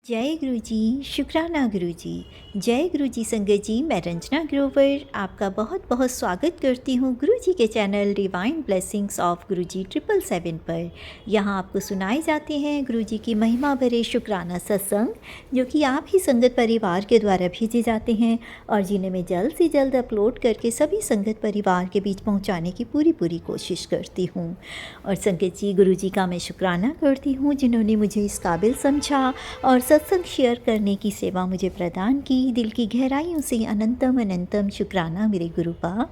जय गुरु जी, शुक्राना गुरु जी। जय गुरु जी संगत जी, मैं रंजना ग्रोवर आपका बहुत बहुत स्वागत करती हूँ गुरु जी के चैनल डिवाइन ब्लेसिंग्स ऑफ गुरु जी 777 पर। यहाँ आपको सुनाए जाते हैं गुरु जी की महिमा भरे शुक्राना सत्संग, जो कि आप ही संगत परिवार के द्वारा भेजे जाते हैं और जिन्हें मैं जल्द से जल्द अपलोड करके सभी संगत परिवार के बीच पहुँचाने की पूरी कोशिश करती हूँ। और संगत जी, गुरु जी का मैं शुक्राना करती हूँ जिन्होंने मुझे इस काबिल समझा और सत्संग शेयर करने की सेवा मुझे प्रदान की। दिल की गहराइयों से अनंतम अनंतम शुक्राना मेरे गुरुपा।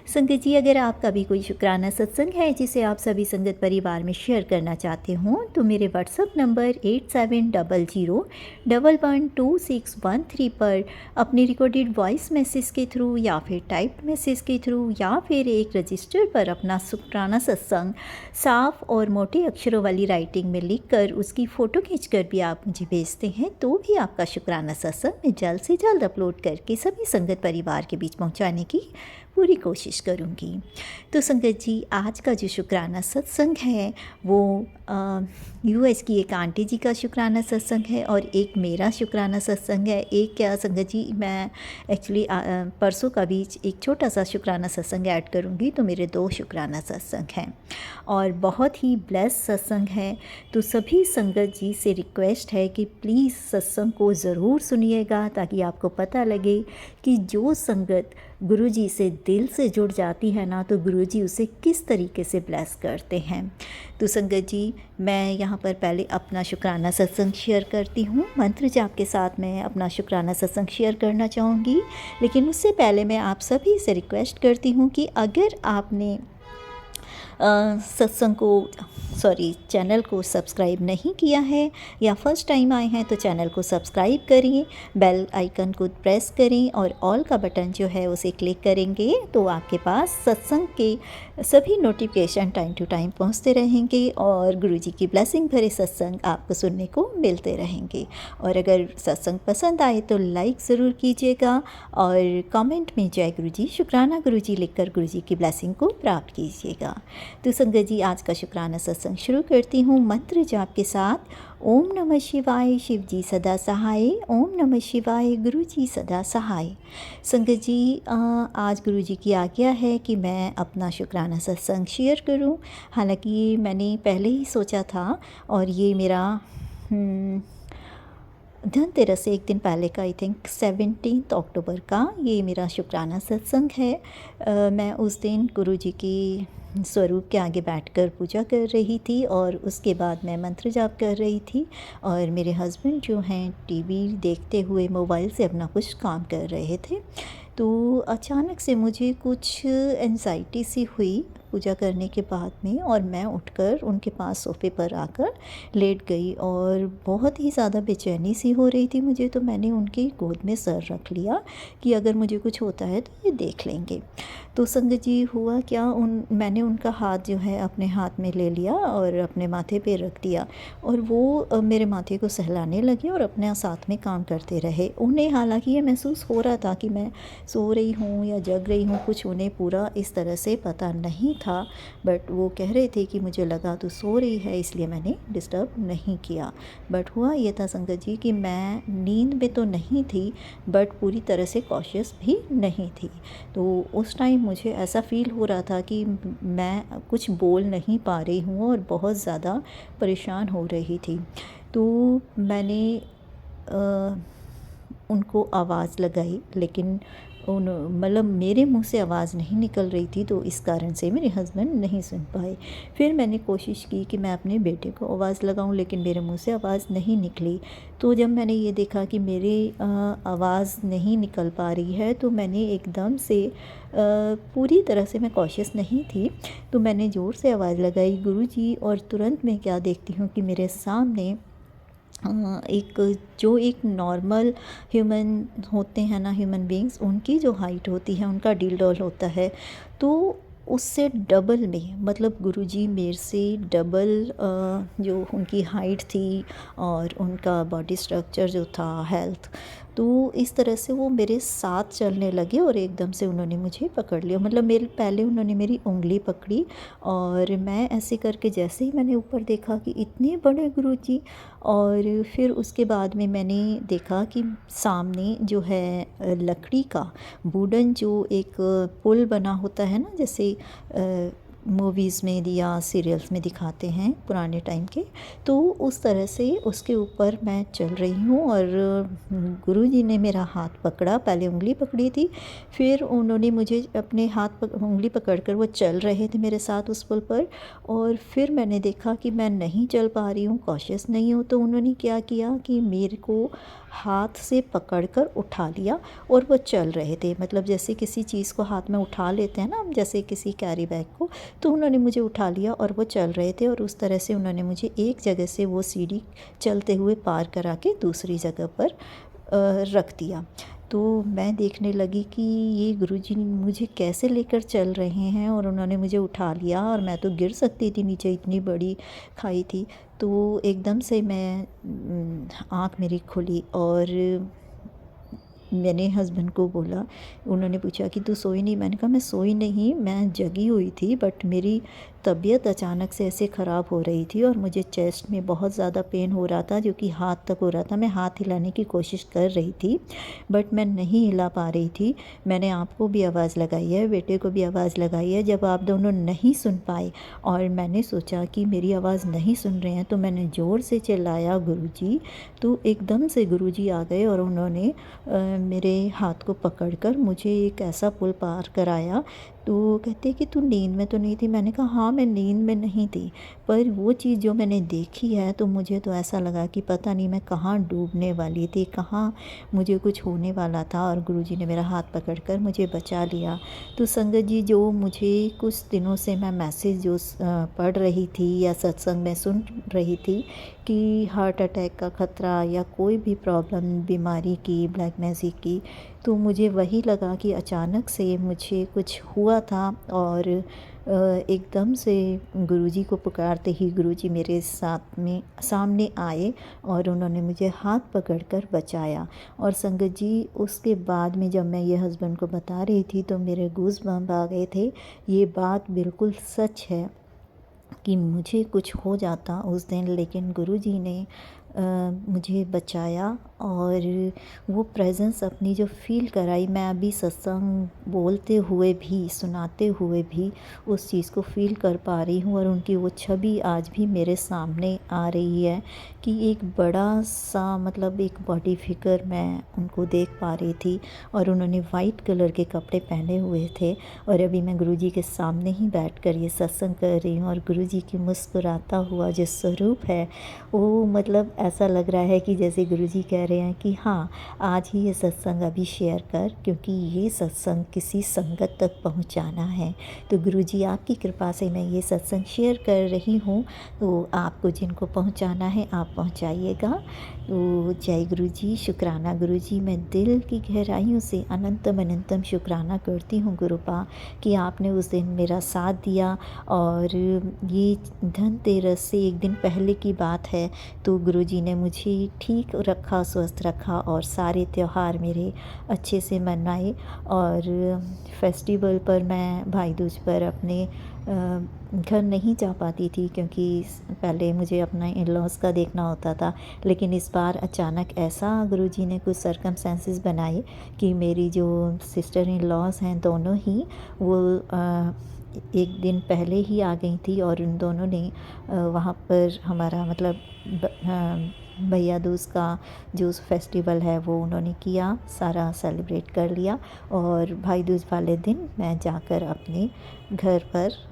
संगत जी, अगर आपका भी कोई शुक्राना सत्संग है जिसे आप सभी संगत परिवार में शेयर करना चाहते हो तो मेरे व्हाट्सएप नंबर 8700112613 पर अपनी रिकॉर्डेड वॉइस मैसेज के थ्रू या फिर टाइप्ड मैसेज के थ्रू या फिर एक रजिस्टर पर अपना शुक्राना सत्संग साफ और मोटे अक्षरों वाली राइटिंग में लिखकर उसकी फ़ोटो खींचकर भी आप मुझे भेजते हैं तो भी आपका शुक्राना सत्संग मैं जल्द से जल्द अपलोड करके सभी संगत परिवार के बीच पहुंचाने की पूरी कोशिश करूंगी। तो संगत जी, आज का जो शुक्राना सत्संग है वो यूएस की एक आंटी जी का शुक्राना सत्संग है और एक मेरा शुक्राना सत्संग है। एक क्या संगत जी, मैं एक्चुअली परसों का बीच एक छोटा सा शुक्राना सत्संग ऐड करूंगी, तो मेरे 2 शुक्राना सत्संग हैं और बहुत ही ब्लेस सत्संग है। तो सभी संगत जी से रिक्वेस्ट है कि प्लीज़ सत्संग को ज़रूर सुनिएगा ताकि आपको पता लगे कि जो संगत गुरु जी से दिल से जुड़ जाती है ना, तो गुरु जी उसे किस तरीके से ब्लेस करते हैं। तो संगत जी, मैं यहाँ पर पहले अपना शुक्राना सत्संग शेयर करती हूँ। मंत्र जाप के साथ मैं अपना शुक्राना सत्संग शेयर करना चाहूँगी, लेकिन उससे पहले मैं आप सभी से रिक्वेस्ट करती हूँ कि अगर आपने चैनल को सब्सक्राइब नहीं किया है या फर्स्ट टाइम आए हैं तो चैनल को सब्सक्राइब करिए, बेल आइकन को प्रेस करें और ऑल का बटन जो है उसे क्लिक करेंगे तो आपके पास सत्संग के सभी नोटिफिकेशन टाइम टू टाइम पहुंचते रहेंगे और गुरुजी की ब्लेसिंग भरे सत्संग आपको सुनने को मिलते रहेंगे। और अगर सत्संग पसंद आए तो लाइक ज़रूर कीजिएगा और कमेंट में जय गुरुजी, शुक्राना गुरुजी लिखकर गुरुजी की ब्लेसिंग को प्राप्त कीजिएगा। तो संगत जी, आज का शुक्राना सत्संग शुरू करती हूँ मंत्र जाप के साथ। ओम नमः शिवाय, शिव जी सदा सहाय। ओम नमः शिवाय, गुरु जी सदा सहाय। संगत जी, आज गुरु जी की आज्ञा है कि मैं अपना शुक्राना सत्संग शेयर करूँ। हालांकि मैंने पहले ही सोचा था और ये मेरा धनतेरस से एक दिन पहले का, आई थिंक 17 अक्टूबर का ये मेरा शुक्राना सत्संग है। मैं उस दिन गुरु जी की स्वरूप के आगे बैठकर पूजा कर रही थी और उसके बाद मैं मंत्र जाप कर रही थी और मेरे हस्बैंड जो हैं टीवी देखते हुए मोबाइल से अपना कुछ काम कर रहे थे। तो अचानक से मुझे कुछ एंजाइटी सी हुई पूजा करने के बाद में और मैं उठकर उनके पास सोफ़े पर आकर लेट गई और बहुत ही ज़्यादा बेचैनी सी हो रही थी मुझे। तो मैंने उनकी गोद में सर रख लिया कि अगर मुझे कुछ होता है तो ये देख लेंगे। तो संगत जी, हुआ क्या, मैंने उनका हाथ जो है अपने हाथ में ले लिया और अपने माथे पे रख दिया और वो मेरे माथे को सहलाने लगे और अपने साथ में काम करते रहे। उन्हें हालांकि ये महसूस हो रहा था कि मैं सो रही हूँ या जग रही हूँ, कुछ उन्हें पूरा इस तरह से पता नहीं था, बट वो कह रहे थे कि मुझे लगा तो सो रही है इसलिए मैंने डिस्टर्ब नहीं किया। बट हुआ ये था संगत जी कि मैं नींद में तो नहीं थी बट पूरी तरह से कॉशियस भी नहीं थी। तो उस टाइम मुझे ऐसा फ़ील हो रहा था कि मैं कुछ बोल नहीं पा रही हूँ और बहुत ज़्यादा परेशान हो रही थी। तो मैंने उनको आवाज़ लगाई, लेकिन मतलब मेरे मुंह से आवाज़ नहीं निकल रही थी, तो इस कारण से मेरे हस्बैंड नहीं सुन पाए। फिर मैंने कोशिश की कि मैं अपने बेटे को आवाज़ लगाऊं, लेकिन मेरे मुंह से आवाज़ नहीं निकली। तो जब मैंने ये देखा कि मेरी आवाज़ नहीं निकल पा रही है तो मैंने एकदम से पूरी तरह से मैं कॉशियस नहीं थी, तो मैंने ज़ोर से आवाज़ लगाई गुरुजी, और तुरंत मैं क्या देखती हूँ कि मेरे सामने एक नॉर्मल ह्यूमन होते हैं ना, ह्यूमन बींग्स, उनकी जो हाइट होती है, उनका डील होता है, तो उससे डबल में, मतलब गुरुजी मेरे से डबल जो उनकी हाइट थी और उनका बॉडी स्ट्रक्चर जो था, हेल्थ, तो इस तरह से वो मेरे साथ चलने लगे और एकदम से उन्होंने मुझे पकड़ लिया। मतलब मेरे पहले उन्होंने मेरी उँगली पकड़ी और मैं ऐसे करके जैसे ही मैंने ऊपर देखा कि इतने बड़े गुरुजी, और फिर उसके बाद में मैंने देखा कि सामने जो है लकड़ी का वुडन जो एक पुल बना होता है ना, जैसे मूवीज़ में या सीरियल्स में दिखाते हैं पुराने टाइम के, तो उस तरह से उसके ऊपर मैं चल रही हूँ और गुरुजी ने मेरा हाथ पकड़ा। पहले उँगली पकड़ी थी, फिर उन्होंने मुझे अपने उँगली पकड़कर वो चल रहे थे मेरे साथ उस पुल पर। और फिर मैंने देखा कि मैं नहीं चल पा रही हूँ, कॉशियस नहीं हूँ, तो उन्होंने क्या किया कि मेरे को हाथ से पकड़कर उठा लिया और वो चल रहे थे। मतलब जैसे किसी चीज़ को हाथ में उठा लेते हैं ना हम, जैसे किसी कैरी बैग को, तो उन्होंने मुझे उठा लिया और वो चल रहे थे। और उस तरह से उन्होंने मुझे एक जगह से वो सीढ़ी चलते हुए पार करा के दूसरी जगह पर रख दिया। तो मैं देखने लगी कि ये गुरुजी मुझे कैसे लेकर चल रहे हैं, और उन्होंने मुझे उठा लिया और मैं तो गिर सकती थी नीचे, इतनी बड़ी खाई थी। तो एकदम से मैं आँख मेरी खुली और मैंने हस्बैंड को बोला। उन्होंने पूछा कि तू सोई नहीं? मैंने कहा मैं सोई नहीं, मैं जगी हुई थी, बट मेरी तबीयत अचानक से ऐसे ख़राब हो रही थी और मुझे चेस्ट में बहुत ज़्यादा पेन हो रहा था, जो कि हाथ तक हो रहा था। मैं हाथ हिलाने की कोशिश कर रही थी बट मैं नहीं हिला पा रही थी। मैंने आपको भी आवाज़ लगाई है, बेटे को भी आवाज़ लगाई है, जब आप दोनों नहीं सुन पाए और मैंने सोचा कि मेरी आवाज़ नहीं सुन रहे हैं, तो मैंने ज़ोर से चिल्लाया गुरुजी। तो एकदम से गुरुजी आ गए और उन्होंने मेरे हाथ को पकड़कर मुझे एक ऐसा पुल पार कराया। तो कहते कि तू नींद में तो नहीं थी? मैंने कहा हाँ, मैं नींद में नहीं थी, पर वो चीज़ जो मैंने देखी है तो मुझे तो ऐसा लगा कि पता नहीं मैं कहाँ डूबने वाली थी, कहाँ मुझे कुछ होने वाला था, और गुरुजी ने मेरा हाथ पकड़कर मुझे बचा लिया। तो संगत जी, जो मुझे कुछ दिनों से मैं मैसेज जो पढ़ रही थी या सत्संग में सुन रही थी कि हार्ट अटैक का ख़तरा या कोई भी प्रॉब्लम बीमारी की, ब्लैक मैजिक की, तो मुझे वही लगा कि अचानक से मुझे कुछ हुआ था। और एकदम से गुरुजी को पुकारते ही गुरुजी मेरे साथ में सामने आए और उन्होंने मुझे हाथ पकड़कर बचाया। और संगत जी, उसके बाद में जब मैं ये हस्बैंड को बता रही थी तो मेरे गूज़बम्प आ गए थे। ये बात बिल्कुल सच है कि मुझे कुछ हो जाता उस दिन, लेकिन गुरुजी ने मुझे बचाया और वो प्रेजेंस अपनी जो फ़ील कराई, मैं अभी सत्संग बोलते हुए भी, सुनाते हुए भी उस चीज़ को फ़ील कर पा रही हूँ। और उनकी वो छवि आज भी मेरे सामने आ रही है कि एक बड़ा सा, मतलब एक बॉडी फिगर मैं उनको देख पा रही थी, और उन्होंने वाइट कलर के कपड़े पहने हुए थे। और अभी मैं गुरुजी के सामने ही बैठकर ये सत्संग कर रही हूँ और गुरुजी की मुस्कुराता हुआ जो स्वरूप है, वो मतलब ऐसा लग रहा है कि जैसे गुरुजी कह रहे हैं कि हाँ, आज ही ये सत्संग अभी शेयर कर, क्योंकि ये सत्संग किसी संगत तक पहुंचाना है। तो गुरुजी आपकी कृपा से मैं ये सत्संग शेयर कर रही हूँ, तो आपको जिनको पहुंचाना है आप पहुंचाइएगा। तो जय गुरुजी, शुक्राना गुरुजी। मैं दिल की गहराइयों से अनंतम अनंतम शुक्राना करती हूँ गुरुपा कि आपने उस दिन मेरा साथ दिया। और ये धनतेरस से एक दिन पहले की बात है, तो गुरुजी ने मुझे ठीक रखा, स्वस्थ रखा और सारे त्यौहार मेरे अच्छे से मनाए। और फेस्टिवल पर मैं भाई दूज पर अपने घर नहीं जा पाती थी, क्योंकि पहले मुझे अपना इन लॉज़ का देखना होता था। लेकिन इस बार अचानक ऐसा गुरुजी ने कुछ सर्कमस्टेंसेस बनाए कि मेरी जो सिस्टर इन लॉज़ हैं दोनों ही, वो एक दिन पहले ही आ गई थी और उन दोनों ने वहाँ पर हमारा मतलब भैया दूज का जो फेस्टिवल है वो उन्होंने किया, सारा सेलिब्रेट कर लिया। और भाई दूज वाले दिन मैं जाकर अपने घर पर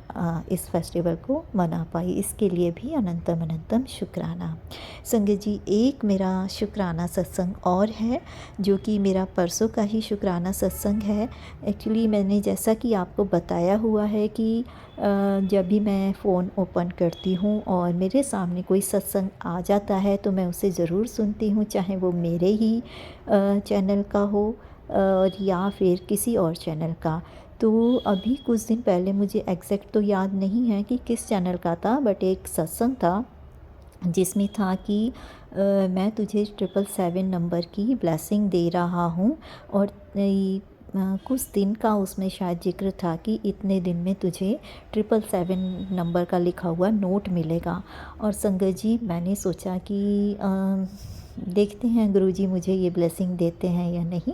इस फेस्टिवल को मना पाई। इसके लिए भी अनंतम अनंतम शुक्राना। संगत जी, एक मेरा शुक्राना सत्संग और है, जो कि मेरा परसों का ही शुक्राना सत्संग है। एक्चुअली मैंने जैसा कि आपको बताया हुआ है कि जब भी मैं फ़ोन ओपन करती हूँ और मेरे सामने कोई सत्संग आ जाता है तो मैं उसे ज़रूर सुनती हूँ, चाहे वो मेरे ही चैनल का हो या फिर किसी और चैनल का। तो अभी कुछ दिन पहले, मुझे एग्जैक्ट तो याद नहीं है कि किस चैनल का था, बट एक सत्संग था जिसमें था कि मैं तुझे 777 नंबर की ब्लेसिंग दे रहा हूँ और कुछ दिन का उसमें शायद ज़िक्र था कि इतने दिन में तुझे 777 नंबर का लिखा हुआ नोट मिलेगा। और संगत जी, मैंने सोचा कि देखते हैं गुरुजी मुझे ये ब्लेसिंग देते हैं या नहीं,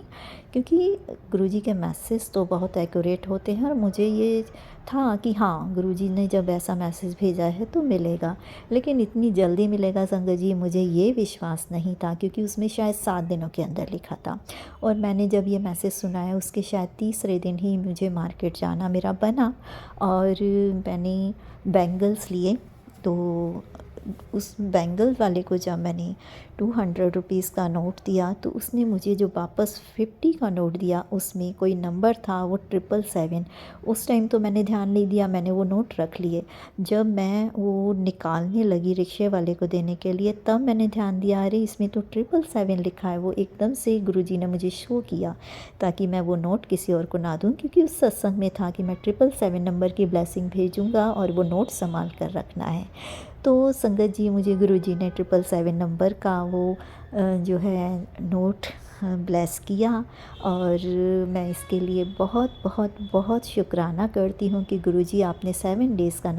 क्योंकि गुरुजी के मैसेज तो बहुत एक्यूरेट होते हैं और मुझे ये था कि हाँ, गुरुजी ने जब ऐसा मैसेज भेजा है तो मिलेगा। लेकिन इतनी जल्दी मिलेगा संगत जी, मुझे ये विश्वास नहीं था, क्योंकि उसमें शायद 7 दिनों के अंदर लिखा था। और मैंने जब ये मैसेज सुनाया उसके शायद तीसरे दिन ही मुझे मार्केट जाना मेरा बना और मैंने बैंगल्स लिए। तो उस बैंगल वाले को जब मैंने 200 रुपीज़ का नोट दिया तो उसने मुझे जो वापस 50 का नोट दिया उसमें कोई नंबर था, वो 777। उस टाइम तो मैंने ध्यान नहीं दिया, मैंने वो नोट रख लिए। जब मैं वो निकालने लगी रिक्शे वाले को देने के लिए तब मैंने ध्यान दिया, अरे इसमें तो 777 लिखा है। वो एकदम से गुरुजी ने मुझे शो किया ताकि मैं वो नोट किसी और को ना दूं, क्योंकि उस सत्संग में था कि मैं 777 नंबर की ब्लेसिंग भेजूँगा और वो नोट संभाल कर रखना है। तो संगत जी, मुझे गुरुजी ने 777 नंबर का वो जो है नोट ब्लेस किया और मैं इसके लिए बहुत बहुत बहुत शुक्राना करती हूँ कि गुरुजी आपने 7 डेज़ का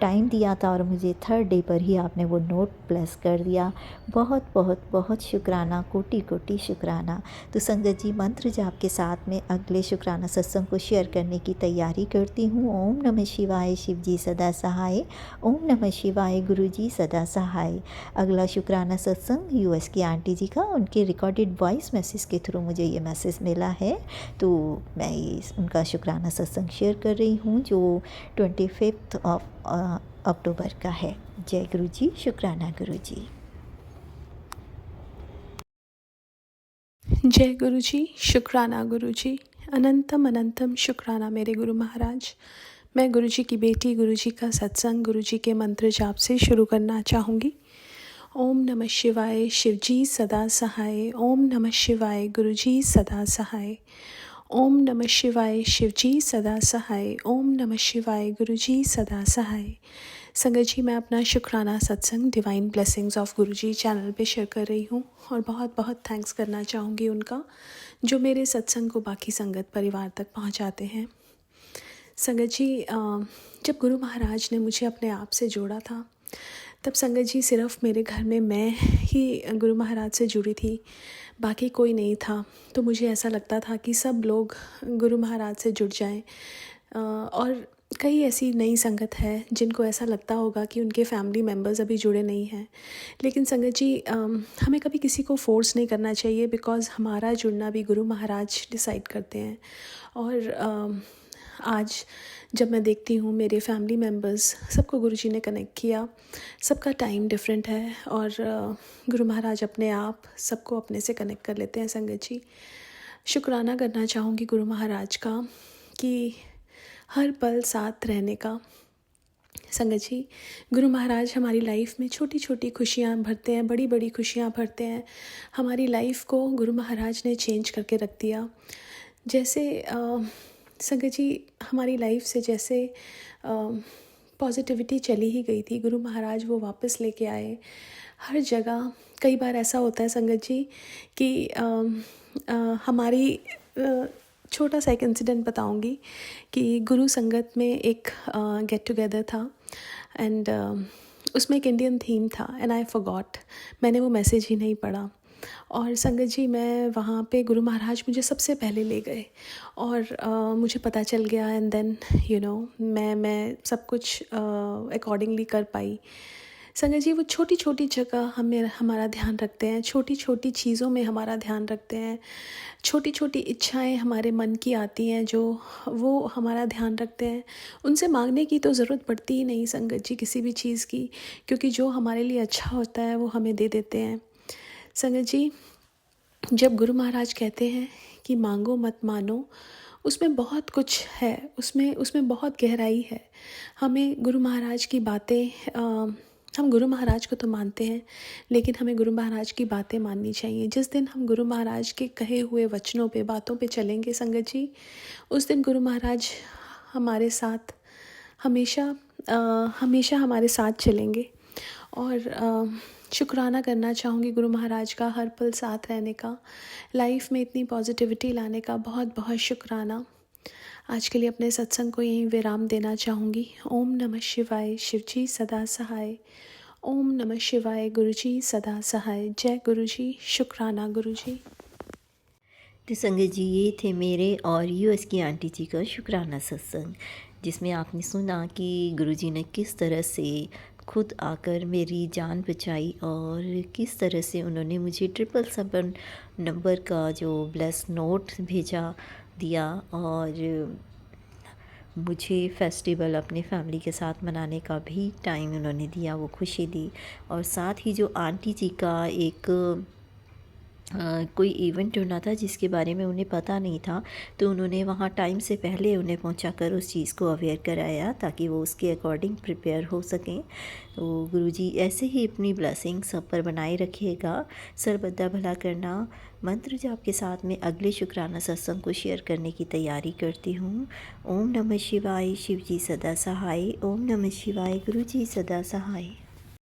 टाइम दिया था और मुझे 3rd डे पर ही आपने वो नोट ब्लेस कर दिया। बहुत बहुत बहुत शुक्राना, कोटि कोटि शुक्राना। तो संगत जी, मंत्र जाप के साथ में अगले शुक्राना सत्संग को शेयर करने की तैयारी करती हूँ। ओम नमः शिवाय, शिव जी सदा सहाय। ओम नमः शिवाय, गुरु जी सदा सहाय। अगला शुक्राना सत्संग यूएस की आंटी जी का, उनके रिकॉर्डेड वॉइस मैसेज के थ्रू मुझे ये मैसेज मिला है, तो मैं ये उनका शुक्राना सत्संग शेयर कर रही हूँ जो 25 अक्टूबर का है। जय गुरु जी, शुक्राना गुरु जी। जय गुरु जी, शुक्राना गुरु जी, अनंतम अनंतम शुक्राना मेरे गुरु महाराज। मैं गुरु जी की बेटी गुरु जी का सत्संग गुरु जी के मंत्र जाप से शुरू करना चाहूँगी। ओम नमः शिवाय, शिव जी सदा सहाय। ओम नमः शिवाय, गुरु जी सदा सहाय। ओम नमः शिवाय, शिव जी सदा सहाय। ओम नमः शिवाय, गुरु जी सदा सहाय। संगत जी, मैं अपना शुक्राना सत्संग divine blessings of Guru ji channel पे शेयर कर रही हूँ और बहुत बहुत थैंक्स करना चाहूँगी उनका, जो मेरे सत्संग को बाकी संगत परिवार तक पहुँचाते हैं। संगत जी, जब गुरु महाराज ने मुझे अपने आप से जोड़ा था तब संगत जी सिर्फ मेरे घर में मैं ही गुरु महाराज से जुड़ी थी, बाकी कोई नहीं था। तो मुझे ऐसा लगता था कि सब लोग गुरु महाराज से जुड़ जाएं। और कई ऐसी नई संगत है जिनको ऐसा लगता होगा कि उनके फैमिली मेम्बर्स अभी जुड़े नहीं हैं। लेकिन संगत जी, हमें कभी किसी को फोर्स नहीं करना चाहिए, बिकॉज़ हमारा जुड़ना भी गुरु महाराज डिसाइड करते हैं। और आज जब मैं देखती हूँ मेरे फैमिली मेम्बर्स सबको गुरुजी ने कनेक्ट किया, सबका टाइम डिफरेंट है और गुरु महाराज अपने आप सबको अपने से कनेक्ट कर लेते हैं। संगत जी, शुक्राना करना चाहूँगी गुरु महाराज का कि हर पल साथ रहने का। संगत जी, गुरु महाराज हमारी लाइफ में छोटी छोटी खुशियाँ भरते हैं, बड़ी बड़ी खुशियाँ भरते हैं। हमारी लाइफ को गुरु महाराज ने चेंज करके रख दिया। जैसे संगत जी, हमारी लाइफ से जैसे पॉजिटिविटी चली ही गई थी, गुरु महाराज वो वापस लेके आए हर जगह। कई बार ऐसा होता है संगत जी कि हमारी छोटा सा एक इंसिडेंट बताऊंगी कि गुरु संगत में एक गेट टुगेदर था एंड उसमें एक इंडियन थीम था एंड आई फॉरगॉट, मैंने वो मैसेज ही नहीं पढ़ा। और संगत जी, मैं वहाँ पे गुरु महाराज मुझे सबसे पहले ले गए और मुझे पता चल गया एंड देन मैं सब कुछ अकॉर्डिंगली कर पाई। संगत जी, वो छोटी छोटी जगह हमारा ध्यान रखते हैं, छोटी छोटी चीज़ों में हमारा ध्यान रखते हैं, छोटी छोटी इच्छाएं हमारे मन की आती हैं जो वो हमारा ध्यान रखते हैं। उनसे मांगने की तो ज़रूरत पड़ती ही नहीं संगत जी किसी भी चीज़ की, क्योंकि जो हमारे लिए अच्छा होता है वो हमें दे देते हैं। संगत जी, जब गुरु महाराज कहते हैं कि मांगो मत मानो, उसमें बहुत कुछ है, उसमें बहुत गहराई है। हमें गुरु महाराज की बातें, हम गुरु महाराज को तो मानते हैं, लेकिन हमें गुरु महाराज की बातें माननी चाहिए। जिस दिन हम गुरु महाराज के कहे हुए वचनों पे, बातों पे चलेंगे संगत जी, उस दिन गुरु महाराज हमारे साथ हमेशा हमारे साथ चलेंगे। और शुक्राना करना चाहूँगी गुरु महाराज का हर पल साथ रहने का, लाइफ में इतनी पॉजिटिविटी लाने का बहुत बहुत शुक्राना। आज के लिए अपने सत्संग को यहीं विराम देना चाहूँगी। ओम नमः शिवाय, शिवजी सदा सहाय। ओम नमः शिवाय, गुरुजी सदा सहाय। जय गुरुजी, शुक्राना गुरुजी। तो संगत जी, ये थे मेरे और यूएस की आंटी जी का शुक्राना सत्संग, जिसमें आपने सुना कि गुरुजी ने किस तरह से खुद आकर मेरी जान बचाई और किस तरह से उन्होंने मुझे 777 नंबर का जो ब्लेस नोट भेजा दिया और मुझे फेस्टिवल अपने फैमिली के साथ मनाने का भी टाइम उन्होंने दिया, वो खुशी दी। और साथ ही जो आंटी जी का एक कोई इवेंट होना था जिसके बारे में उन्हें पता नहीं था, तो उन्होंने वहाँ टाइम से पहले उन्हें पहुँचाकर उस चीज़ को अवेयर कराया ताकि वो उसके अकॉर्डिंग प्रिपेयर हो सकें। तो गुरुजी ऐसे ही अपनी ब्लेसिंग सब पर बनाए रखिएगा। सर्वदा भला करना मंत्र जाप के साथ में अगले शुक्राना सत्संग को शेयर करने की तैयारी करती हूँ। ओम नमः शिवाय, शिवजी सदा सहाय। ओम नमः शिवाय, गुरुजी सदा सहाय।